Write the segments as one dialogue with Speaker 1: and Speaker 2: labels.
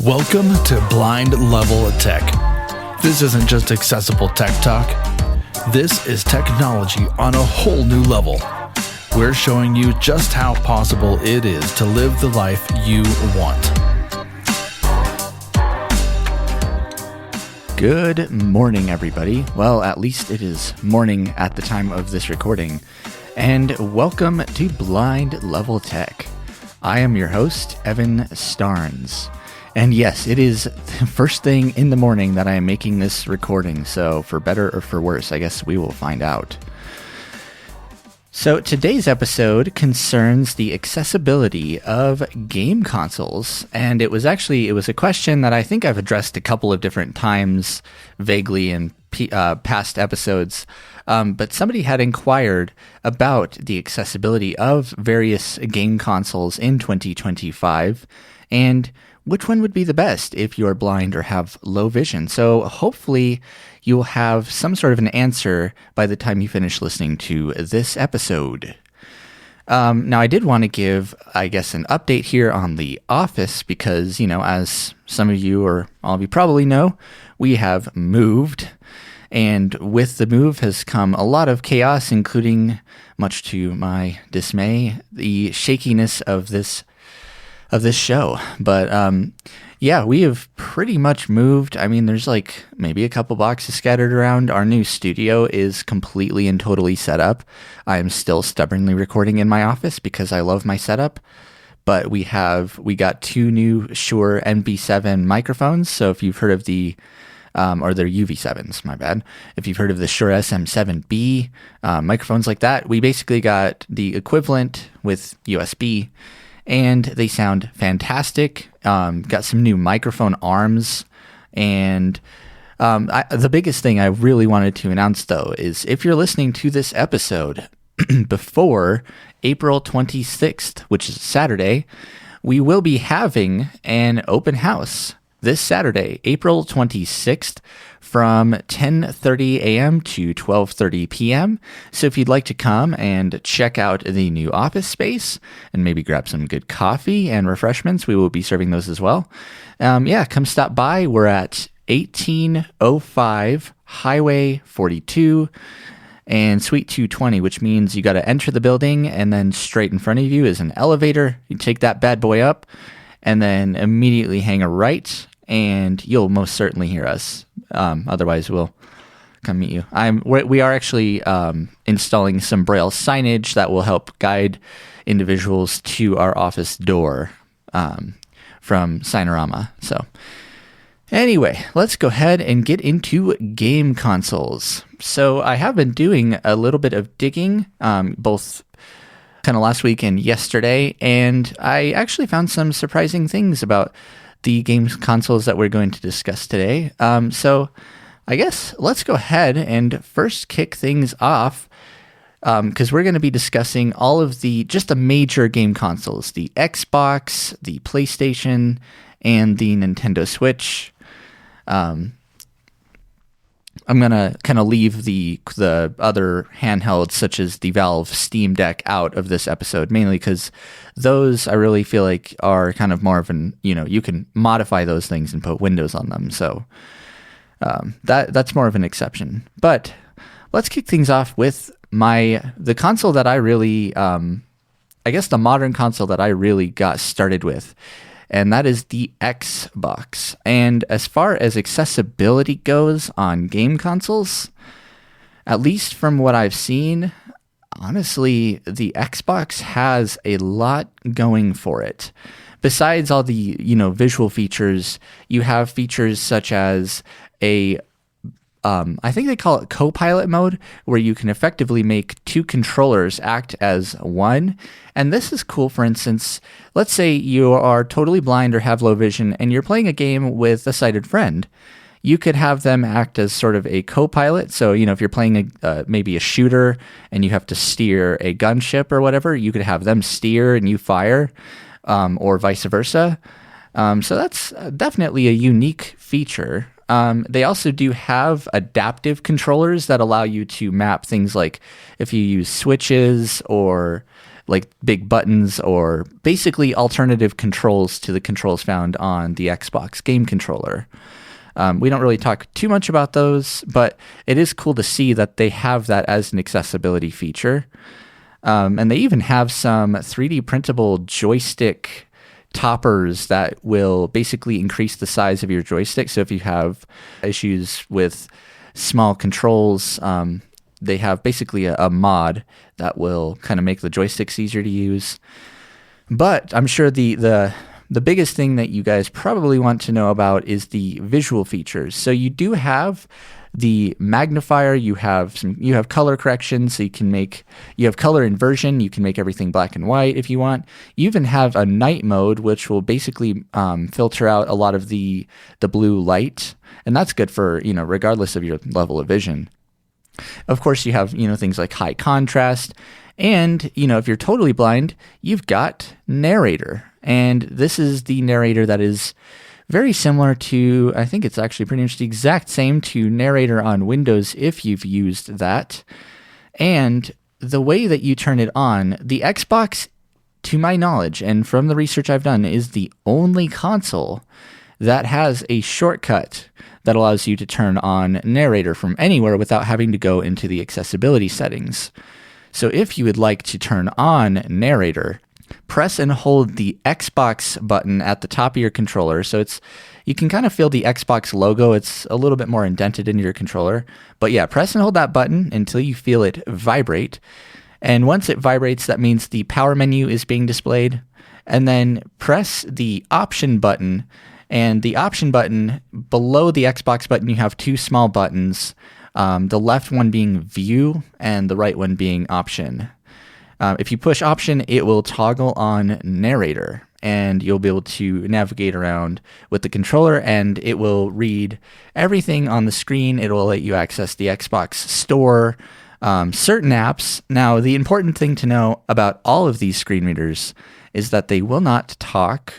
Speaker 1: Welcome to Blind Level Tech. This isn't just accessible tech talk. This is technology on a whole new level. We're showing you just how possible it is to live the life you want.
Speaker 2: Good morning, everybody. Well, at least it is morning at the time of this recording. And welcome to Blind Level Tech. I am your host, Evan Starnes. And yes, it is the first thing in the morning that I am making this recording, so for better or for worse, I guess we will find out. So today's episode concerns the accessibility of game consoles, and it was a question that I think I've addressed a couple of different times vaguely in past episodes, but somebody had inquired about the accessibility of various game consoles in 2025, and which one would be the best if you're blind or have low vision? So hopefully you'll have some sort of an answer by the time you finish listening to this episode. Now, I did want to give, I guess, an update here on The Office because, as some of you or all of you probably know, we have moved. And with the move has come a lot of chaos, including, much to my dismay, the shakiness of this show. But yeah, we have pretty much moved. I mean, there's like maybe a couple boxes scattered around. Our new studio is completely and totally set up. I am still stubbornly recording in my office because I love my setup. But we got two new Shure NB7 microphones. So if you've heard of or they're UV7s, my bad. If you've heard of the Shure SM7B microphones like that, we basically got the equivalent with USB. And they sound fantastic. Got some new microphone arms. And the biggest thing I really wanted to announce, though, is if you're listening to this episode before April 26th, which is Saturday, we will be having an open house this Saturday, April 26th, from 10:30 a.m. to 12:30 p.m. So if you'd like to come and check out the new office space and maybe grab some good coffee and refreshments, we will be serving those as well. Come stop by. We're at 1805 Highway 42 and Suite 220, which means you got to enter the building and then straight in front of you is an elevator. You take that bad boy up and then immediately hang a right, and you'll most certainly hear us. Otherwise, we'll come meet you. We are actually installing some Braille signage that will help guide individuals to our office door from Signorama. So anyway, let's go ahead and get into game consoles. So I have been doing a little bit of digging, both kind of last week and yesterday, and I actually found some surprising things about the games consoles that we're going to discuss today. So I guess let's go ahead and first kick things off because we're going to be discussing all of the major game consoles, the Xbox, the PlayStation, and the Nintendo Switch. I'm going to kind of leave the other handhelds such as the Valve Steam Deck out of this episode, mainly because those I really feel like are kind of more of you can modify those things and put Windows on them. So that's more of an exception. But let's kick things off with the console that I really, I guess the modern console that I really got started with. And that is the Xbox. And as far as accessibility goes on game consoles, at least from what I've seen, honestly, the Xbox has a lot going for it. Besides all the, visual features, you have features such as I think they call it co-pilot mode, where you can effectively make two controllers act as one. And this is cool. For instance, let's say you are totally blind or have low vision and you're playing a game with a sighted friend. You could have them act as sort of a co-pilot. So, if you're playing maybe a shooter and you have to steer a gunship or whatever, you could have them steer and you fire, or vice versa. So that's definitely a unique feature. They also do have adaptive controllers that allow you to map things like if you use switches or like big buttons or basically alternative controls to the controls found on the Xbox game controller. We don't really talk too much about those, but it is cool to see that they have that as an accessibility feature. And they even have some 3D printable joystick toppers that will basically increase the size of your joystick. So if you have issues with small controls, they have basically a mod that will kind of make the joysticks easier to use. But I'm sure the biggest thing that you guys probably want to know about is the visual features. So you do have the magnifier, you have color correction, so you have color inversion, you can make everything black and white if you want. You even have a night mode, which will basically filter out a lot of the blue light, and that's good for, regardless of your level of vision. Of course, you have, things like high contrast, and, if you're totally blind, you've got narrator, and this is the narrator that is very similar to, I think it's actually pretty much the exact same to narrator on Windows if you've used that. And the way that you turn it on, the Xbox, to my knowledge, and from the research I've done, is the only console that has a shortcut that allows you to turn on narrator from anywhere without having to go into the accessibility settings. So if you would like to turn on narrator, press and hold the Xbox button at the top of your controller. So you can kind of feel the Xbox logo. It's a little bit more indented into your controller. But yeah, press and hold that button until you feel it vibrate. And once it vibrates, that means the power menu is being displayed. And then press the option button. And the option button, below the Xbox button, you have two small buttons. The left one being view and the right one being option. If you push option, it will toggle on narrator, and you'll be able to navigate around with the controller, and it will read everything on the screen. It will let you access the Xbox store, certain apps. Now, the important thing to know about all of these screen readers is that they will not talk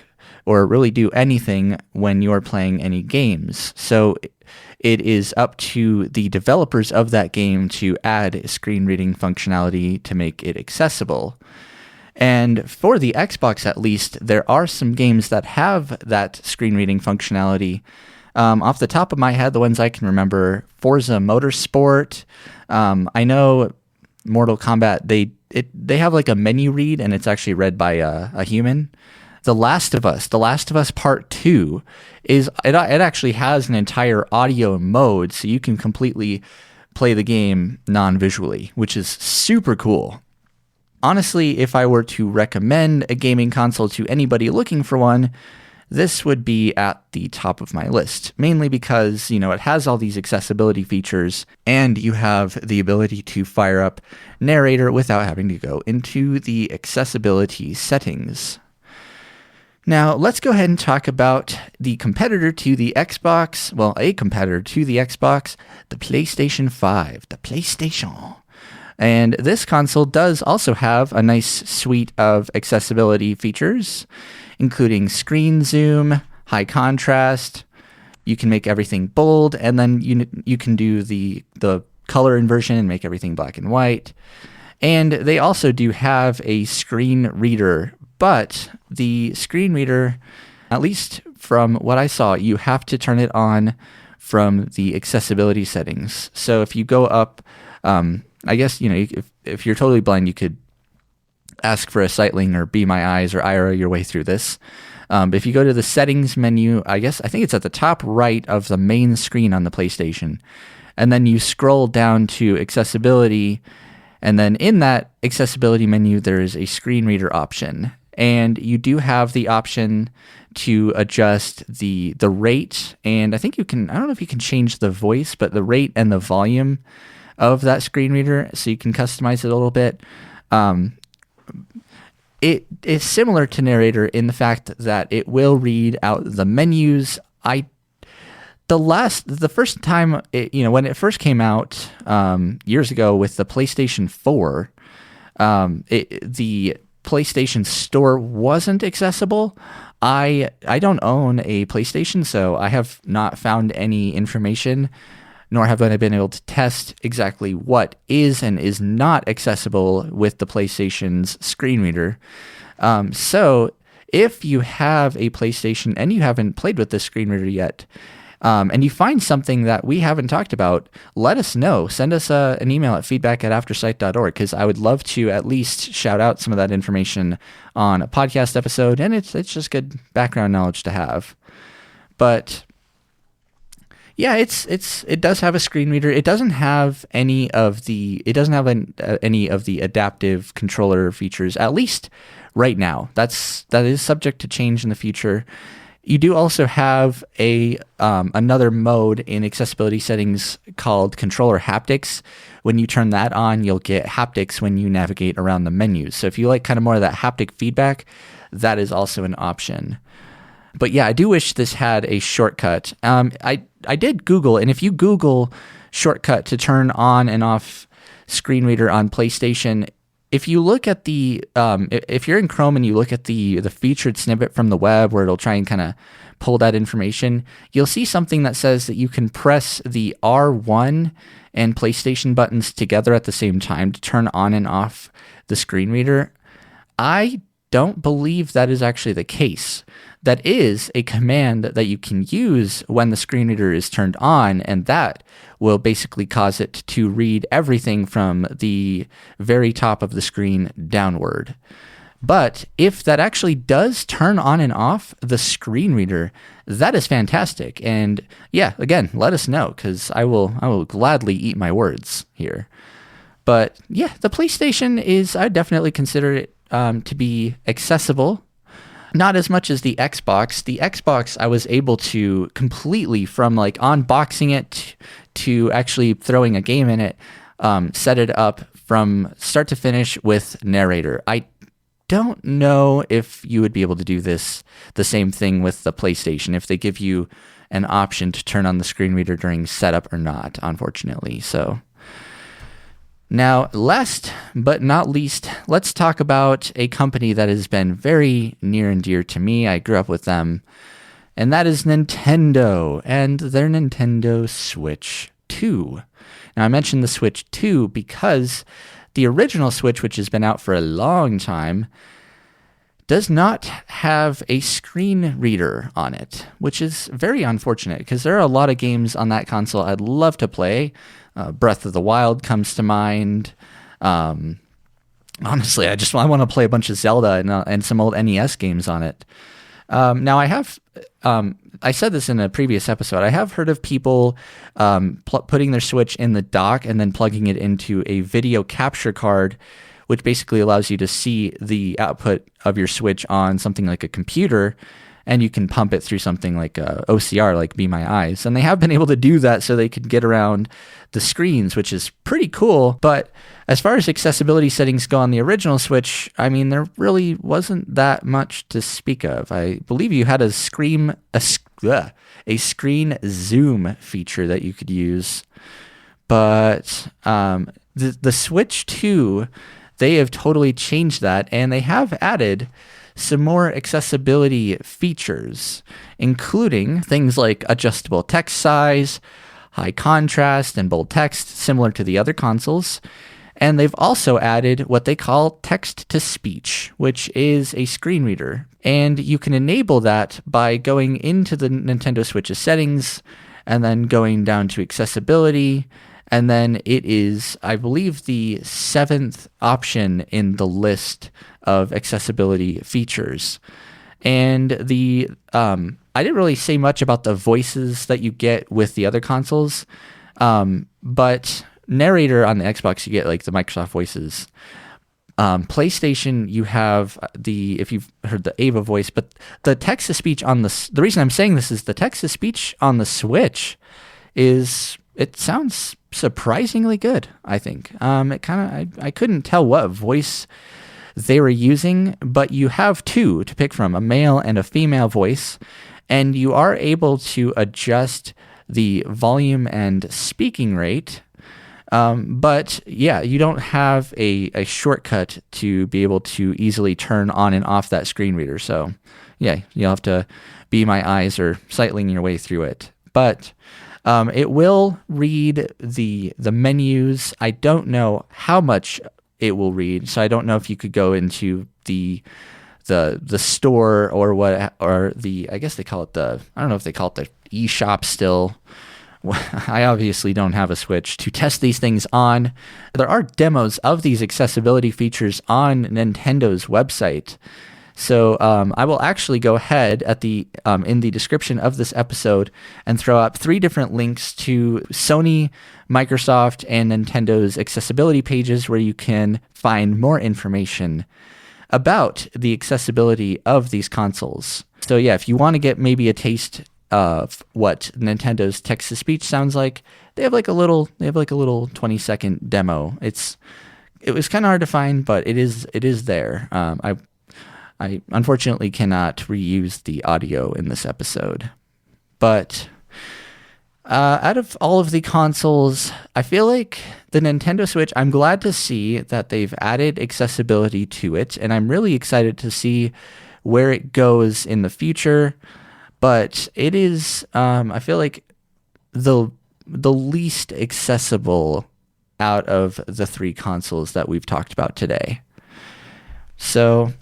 Speaker 2: or really do anything when you're playing any games. So it is up to the developers of that game to add screen reading functionality to make it accessible. And for the Xbox, at least, there are some games that have that screen reading functionality. Off the top of my head, the ones I can remember, Forza Motorsport. I know Mortal Kombat, they have like a menu read, and it's actually read by a human. The Last of Us Part 2 it actually has an entire audio mode, so you can completely play the game non-visually, which is super cool. Honestly, if I were to recommend a gaming console to anybody looking for one, this would be at the top of my list, mainly because, it has all these accessibility features, and you have the ability to fire up narrator without having to go into the accessibility settings. Now, let's go ahead and talk about the competitor to the Xbox, a competitor to the Xbox, the PlayStation 5, the PlayStation. And this console does also have a nice suite of accessibility features, including screen zoom, high contrast. You can make everything bold, and then you can do the color inversion and make everything black and white. And they also do have a screen reader, but the screen reader, at least from what I saw, you have to turn it on from the accessibility settings. So if you go up, I guess, if you're totally blind, you could ask for a Sightling or Be My Eyes or Ira your way through this. But if you go to the settings menu, I think it's at the top right of the main screen on the PlayStation. And then you scroll down to accessibility. And then in that accessibility menu, there is a screen reader option. And you do have the option to adjust the rate. And I think I don't know if you can change the voice, but the rate and the volume of that screen reader, so you can customize it a little bit. It is similar to narrator in the fact that it will read out the menus. The first time, when it first came out years ago with the PlayStation 4, the PlayStation Store wasn't accessible. I don't own a PlayStation, so I have not found any information, nor have I been able to test exactly what is and is not accessible with the PlayStation's screen reader. So if you have a PlayStation and you haven't played with the screen reader yet, and you find something that we haven't talked about, let us know. Send us an email at feedback@aftersight.org, because I would love to at least shout out some of that information on a podcast episode, and it's just good background knowledge to have. But yeah, it does have a screen reader. It doesn't have any of the adaptive controller features, at least right now. That is subject to change in the future. You do also have another mode in accessibility settings called controller haptics. When you turn that on, you'll get haptics when you navigate around the menus. So if you like kind of more of that haptic feedback, that is also an option. But yeah, I do wish this had a shortcut. I did Google, and if you Google shortcut to turn on and off screen reader on PlayStation, if you look at if you're in Chrome and you look at the featured snippet from the web where it'll try and kind of pull that information, you'll see something that says that you can press the R1 and PlayStation buttons together at the same time to turn on and off the screen reader. I don't believe that is actually the case. That is a command that you can use when the screen reader is turned on, and that will basically cause it to read everything from the very top of the screen downward. But if that actually does turn on and off the screen reader, that is fantastic. And yeah, again, let us know, because I will gladly eat my words here. But yeah, the PlayStation I definitely consider it to be accessible. Not as much as the Xbox. The Xbox, I was able to completely, from like unboxing it to actually throwing a game in it, set it up from start to finish with narrator. I don't know if you would be able to do the same thing with the PlayStation, if they give you an option to turn on the screen reader during setup or not, unfortunately. So now, last but not least, let's talk about a company that has been very near and dear to me. I grew up with them, and that is Nintendo and their Nintendo Switch 2. Now, I mentioned the Switch 2 because the original Switch, which has been out for a long time, does not have a screen reader on it, which is very unfortunate because there are a lot of games on that console I'd love to play. Breath of the Wild comes to mind. Honestly, I want to play a bunch of Zelda and some old NES games on it. Now, I said this in a previous episode, I have heard of people putting their Switch in the dock and then plugging it into a video capture card, which basically allows you to see the output of your Switch on something like a computer, and you can pump it through something like OCR, like Be My Eyes. And they have been able to do that so they could get around the screens, which is pretty cool. But as far as accessibility settings go on the original Switch, I mean, there really wasn't that much to speak of. I believe you had a screen zoom feature that you could use. But the Switch 2, they have totally changed that, and they have added some more accessibility features, including things like adjustable text size, high contrast, and bold text, similar to the other consoles. And they've also added what they call text-to-speech, which is a screen reader. And you can enable that by going into the Nintendo Switch's settings and then going down to accessibility. And then it is, I believe, the 7th option in the list of accessibility features. And I didn't really say much about the voices that you get with the other consoles, but narrator on the Xbox, you get like the Microsoft voices. PlayStation, you have if you've heard the Ava voice, but the text-to-speech on the reason I'm saying this is the text-to-speech on the Switch it sounds surprisingly good, I think. I couldn't tell what voice they were using, but you have two to pick from, a male and a female voice, and you are able to adjust the volume and speaking rate. But yeah, you don't have a shortcut to be able to easily turn on and off that screen reader. So yeah, you'll have to be my eyes or sightling your way through it. But it will read the menus. I don't know how much it will read, so I don't know if you could go into the store or what, or the, I guess they call it I don't know if they call it the eShop still. I obviously don't have a Switch to test these things on. There are demos of these accessibility features on Nintendo's website. So I will actually go ahead at in the description of this episode and throw up 3 different links to Sony, Microsoft, and Nintendo's accessibility pages where you can find more information about the accessibility of these consoles. So yeah, if you want to get maybe a taste of what Nintendo's text-to-speech sounds like, they have like a little 20-second demo. It was kind of hard to find, but it is there. I unfortunately cannot reuse the audio in this episode. But out of all of the consoles, I feel like the Nintendo Switch, I'm glad to see that they've added accessibility to it, and I'm really excited to see where it goes in the future. But it is, I feel like, the least accessible out of the 3 consoles that we've talked about today. So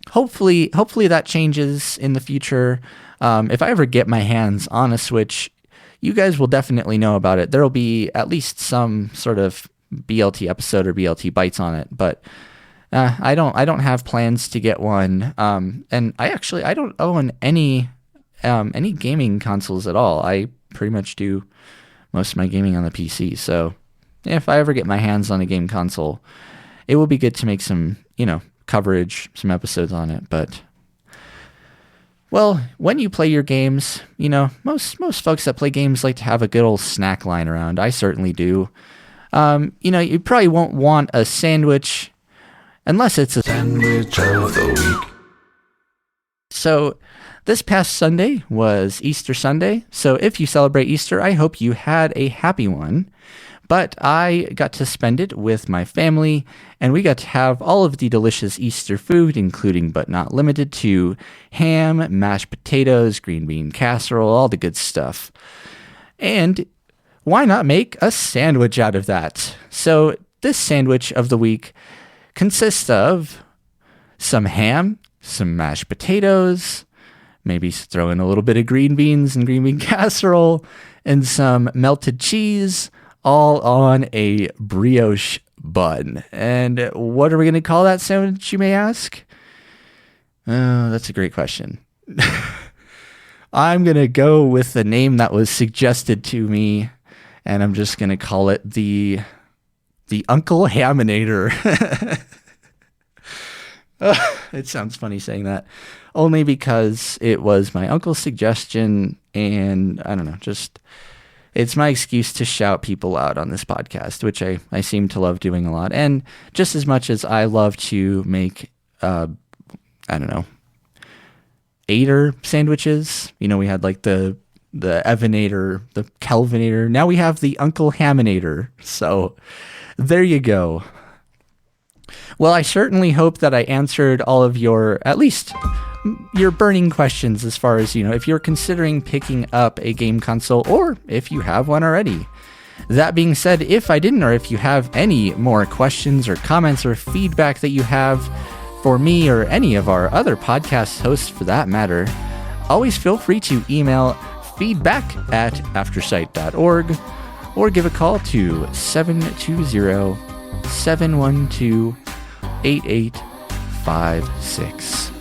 Speaker 2: hopefully that changes in the future. If I ever get my hands on a Switch, you guys will definitely know about it. There will be at least some sort of BLT episode or BLT bites on it, but I don't have plans to get one. And I don't own any gaming consoles at all. I pretty much do most of my gaming on the PC. So if I ever get my hands on a game console, it will be good to make some, coverage, some episodes on it. But, well, when you play your games, most folks that play games like to have a good old snack lying around. I certainly do. You probably won't want a sandwich unless it's a sandwich of the week. So this past Sunday was Easter Sunday, so if you celebrate Easter, I hope you had a happy one. But I got to spend it with my family, and we got to have all of the delicious Easter food, including but not limited to ham, mashed potatoes, green bean casserole, all the good stuff. And why not make a sandwich out of that? So this sandwich of the week consists of some ham, some mashed potatoes, maybe throw in a little bit of green beans and green bean casserole, and some melted cheese, all on a brioche bun. And what are we going to call that sandwich, you may ask? Oh, that's a great question. I'm going to go with the name that was suggested to me, and I'm just going to call it the Uncle Haminator. It sounds funny saying that, only because it was my uncle's suggestion, and I don't know, just it's my excuse to shout people out on this podcast, which I seem to love doing a lot. And just as much as I love to make, Ader sandwiches, we had like the Evanator, the Kelvinator. Now we have the Uncle Haminator. So there you go. Well, I certainly hope that I answered all of at least your burning questions as far as, if you're considering picking up a game console or if you have one already. That being said, if I didn't, or if you have any more questions or comments or feedback that you have for me or any of our other podcast hosts for that matter, always feel free to email feedback@aftersight.org or give a call to 720-712-8856.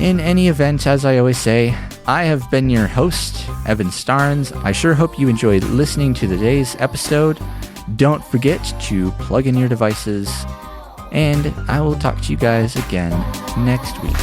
Speaker 2: In any event, as I always say, I have been your host, Evan Starnes. I sure hope you enjoyed listening to today's episode. Don't forget to plug in your devices, and I will talk to you guys again next week.